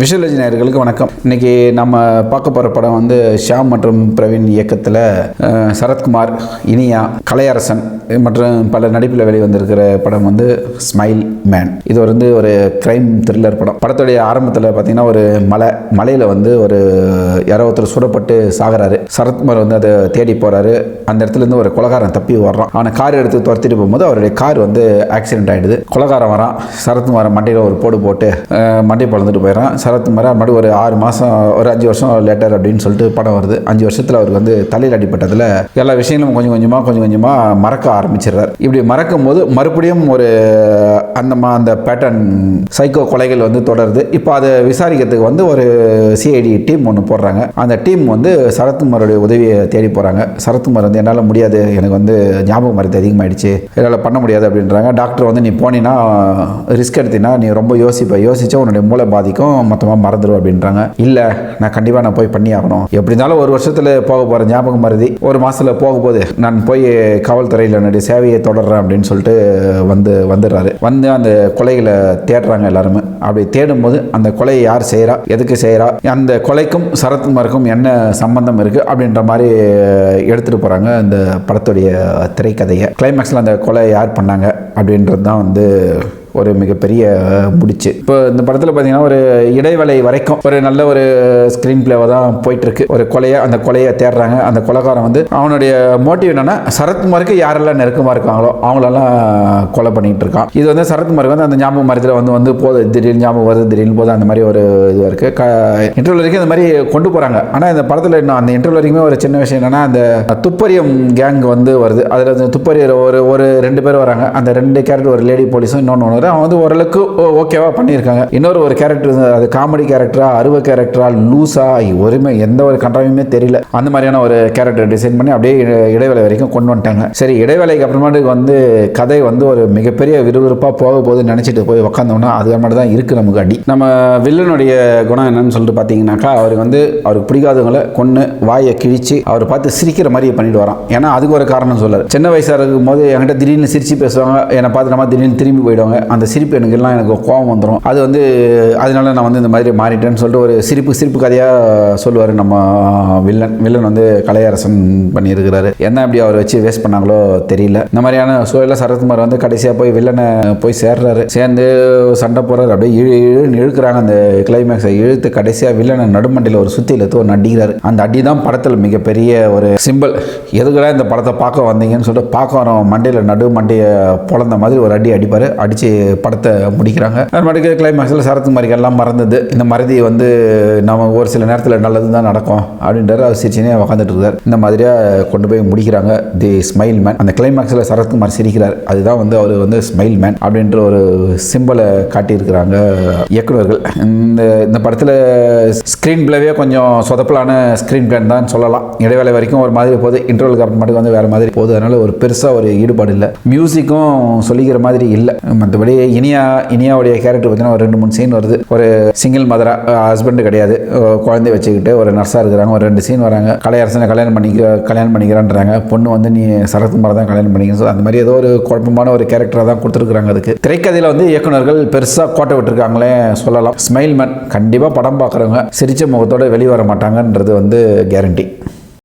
விஷுவலஜி நேயர்களுக்கு வணக்கம். இன்னைக்கு நம்ம பார்க்க போகிற படம் வந்து ஷியாம் மற்றும் பிரவீன் இயக்கத்தில் சரத்குமார், இனியா, கலையரசன் மற்றும் பல நடிப்பில் வெளிவந்திருக்கிற படம் வந்து ஸ்மைல் மேன். இது வந்து ஒரு கிரைம் த்ரில்லர் படம். படத்துடைய ஆரம்பத்தில் பார்த்தீங்கன்னா ஒரு மலையில் வந்து ஒரு யாரோ ஒருத்தர் சுடப்பட்டு சாகிறாரு. சரத்குமார் வந்து அதை தேடி போகிறாரு. அந்த இடத்துலேருந்து ஒரு கொலைகாரன் தப்பி வர்றான். அவனை கார் எடுத்து துரத்திட்டு போகும்போது அவருடைய கார் வந்து ஆக்சிடென்ட் ஆகிடுது. கொலைகாரன் வரான். சரத்குமார் மண்டையில் ஒரு போடு போட்டு மண்டை பழந்துட்டு போயிடறான். சரத்குமார் மறுபடியும் ஒரு 6 மாதம் ஒரு 5 வருஷம் லேட்டர் அப்படின்னு சொல்லிட்டு படம் வருது. 5 வருஷத்தில் அவருக்கு வந்து தலையில் அடிப்பட்டதில் எல்லா விஷயங்களும் கொஞ்சம் கொஞ்சமாக மறக்க ஆரம்பிச்சிடுறார். இப்படி மறக்கும் போது மறுபடியும் ஒரு அந்த பேட்டர்ன் சைக்கோ கொலைகள் வந்து தொடருது. இப்போ அதை விசாரிக்கிறதுக்கு வந்து ஒரு சிஐடி டீம் ஒன்று போடுறாங்க. அந்த டீம் வந்து சரத்குமாரோடைய உதவியை தேடி போகிறாங்க. சரத்குமார் வந்து என்னால் முடியாது, எனக்கு வந்து ஞாபக மருத்து அதிகமாகிடுச்சு, என்னால் பண்ண முடியாது அப்படின்றாங்க. டாக்டர் வந்து நீ போனீன்னா ரிஸ்க் எடுத்தீங்கன்னா நீ ரொம்ப யோசிச்சா உன்னுடைய மூளை பாதிக்கும், மொத்தமாக மறந்துடும் அப்படின்றாங்க. இல்லை, நான் கண்டிப்பாக போய் பண்ணி ஆகணும். எப்படி இருந்தாலும் 1 வருஷத்தில் போக போகிற ஞாபகம் மருதி 1 மாதத்தில் போக போது நான் போய் காவல்துறையில் என்னுடைய சேவையை தொடர்றேன் அப்படின்னு சொல்லிட்டு வந்துடுறாரு. வந்து அந்த கொலைகளை தேடுறாங்க எல்லாருமே. அப்படி தேடும்போது அந்த கொலையை யார் செய்கிறா, எதுக்கு செய்கிறா, அந்த கொலைக்கும் சரத்குமாருக்கும் என்ன சம்பந்தம் இருக்குது அப்படின்ற மாதிரி எடுத்துகிட்டு போகிறாங்க அந்த படத்துடைய திரைக்கதையை. கிளைமேக்ஸில் அந்த கொலை யார் பண்ணாங்க அப்படின்றது தான் வந்து ஒரு மிகப்பெரிய முடிச்சு. இப்போ இந்த படத்தில் பார்த்தீங்கன்னா ஒரு இடைவேளை வரைக்கும் ஒரு நல்ல ஒரு ஸ்க்ரீன் பிளேவாக தான் போயிட்டுருக்கு. ஒரு அந்த கொலையை தேடுறாங்க. அந்த கொலைகாரன் வந்து அவனுடைய மோட்டிவ் என்னென்னா சரத்குமாருக்கு யாரெல்லாம் நெருக்கமாக இருக்காங்களோ அவங்களெல்லாம் கொலை பண்ணிகிட்டு இருக்கான். இது வந்து சரத்குமாருக்கு வந்து அந்த ஞாபகம் மரத்தில் வந்து போது திடீர்னு ஞாபகம் வருது, திடீர்னு போது அந்த மாதிரி ஒரு இது இருக்குது. இன்டர்வல் வரைக்கும் இந்த மாதிரி கொண்டு போகிறாங்க. ஆனால் இந்த படத்தில் இன்னும் அந்த இன்டர்வல் வரைக்குமே ஒரு சின்ன விஷயம் என்னென்னா அந்த துப்பறியும் கேங் வந்து வருது. அதில் அந்த துப்பறியர் ஒரு 2 பேர் வராங்க. அந்த 2 கேரக்டர், ஒரு லேடி போலீஸும் இன்னொன்று அவன் வந்து ஓரளவுக்கு ஓகேவா பண்ணியிருக்காங்க. ஒரு கேரக்டர் அது காமெடி கேரக்டரா, அருவ கேரக்டரா, லூஸா, ஒருமே எந்த ஒரு கண்டாயுமே தெரியல. அந்த மாதிரியான ஒரு கேரக்டர் டிசைன் பண்ணி அப்படியே இடைவேளை வரைக்கும் கொண்டு வந்துட்டாங்க. சரி, இடைவேளைக்கு அப்புறமாட்டுக்கு வந்து கதை வந்து ஒரு மிகப்பெரிய விறுவிறுப்பாக போக போது நினச்சிட்டு போய் உட்காந்தோம்னா அது மாதிரி தான் இருக்குது நமக்கு அடி. நம்ம வில்லனுடைய குணம் என்னன்னு சொல்லிட்டு பார்த்தீங்கன்னாக்கா, அவருக்கு பிடிக்காதவங்களை கொன்று வாயை கிழிச்சு அவர் பார்த்து சிரிக்கிற மாதிரி பண்ணிட்டு வரான். ஏன்னா அதுக்கு ஒரு காரணம் சொல்லார். சின்ன வயசாக இருக்கும் போது என்கிட்ட திடீர்னு சிரிச்சு பேசுவாங்க, என்னை பார்த்து நம்ம திடீர்னு திரும்பி போயிடுவாங்க. அந்த சிரிப்பு எனக்கு கோபம் வந்துடும். அது வந்து அதனால நான் வந்து இந்த மாதிரி மாறிட்டேன்னு சொல்லிட்டு ஒரு சிரிப்பு கதையாக சொல்லுவார் நம்ம வில்லன் வந்து கலையரசன் பண்ணியிருக்கிறாரு. என்ன அப்படி அவர் வச்சு வேஸ்ட் பண்ணாங்களோ தெரியல. இந்த மாதிரியான சூழலில் சரத்குமார் வந்து கடைசியாக போய் வில்லனை போய் சேர்றாரு. சேர்ந்து சண்டை போடுறாரு. அப்படியே இழுக்கிறாங்க. அந்த கிளைமேக்ஸை இழுத்து கடைசியாக வில்லனை நடுமண்டையில் ஒரு சுத்தியில் எடுத்து ஒரு அடிக்கிறாரு. அந்த அடி தான் படத்தில் மிகப்பெரிய ஒரு சிம்பிள். எதுக்குடா இந்த படத்தை பார்க்க வந்தீங்கன்னு சொல்லிட்டு பார்க்க வரோம் மண்டையில் மண்டையை பொழந்த மாதிரி ஒரு அடிப்பார். அடித்து படத்தை முடிக்கிறாங்க. அதுமாட்டுக்கு கிளைமேக்ஸில் சரத்குமாருக்கு எல்லாம் மறந்தது. இந்த மறதி வந்து நம்ம ஒரு சில நேரத்தில் நல்லது தான் நடக்கும் அப்படின்றாரு. அவர் சிரிச்சினே உட்காந்துட்டு இருக்கார். இந்த மாதிரியாக கொண்டு போய் முடிக்கிறாங்க தி ஸ்மைல் மேன். அந்த கிளைமேக்ஸில் சரத்குமார் சிரிக்கிறார். அதுதான் வந்து அவர் வந்து ஸ்மைல் மேன் அப்படின்ற ஒரு சிம்பிளை காட்டியிருக்கிறாங்க இயக்குநர்கள். இந்த படத்தில் ஸ்க்ரீன் பிளேவே கொஞ்சம் சொதப்பலான ஸ்க்ரீன் பிளே தான் சொல்லலாம். இடைவேளை வரைக்கும் ஒரு மாதிரி போகுது, இன்டர்வலுக்கு அப்புறமாட்டுக்கு வந்து வேறு மாதிரி போகுது. அதனால் ஒரு பெருசாக ஒரு ஈடுபாடு இல்லை. மியூசிக்கும் சொல்லிக்கிற மாதிரி இல்லை. மற்றபடி இனியாவுடைய கேரக்டர் பார்த்தீங்கன்னா ஒரு 2-3 சீன் வருது. ஒரு சிங்கிள் மதரா, ஹஸ்பண்டு கிடையாது, குழந்தைய வச்சுக்கிட்டு ஒரு நர்ஸாக இருக்கிறாங்க. ஒரு 2 சீன் வராங்க. கலையரசனை கல்யாணம் பண்ணிக்கிறான்றாங்க. பொண்ணு வந்து நீ சரத்குமார் தான் கல்யாணம் பண்ணிக்கணும். அந்த மாதிரி ஏதோ ஒரு குழப்பமான ஒரு கேரக்டராக தான் கொடுத்துருக்குறாங்க. அதுக்கு திரைக்கதையில் வந்து இயக்குநர்கள் பெருசாக கோட்டை விட்டுருக்காங்களே சொல்லலாம். ஸ்மைல் மேன் கண்டிப்பாக படம் பார்க்குறவங்க சிரிச்ச முகத்தோடு வெளிவர மாட்டாங்கன்றது வந்து கேரண்டி.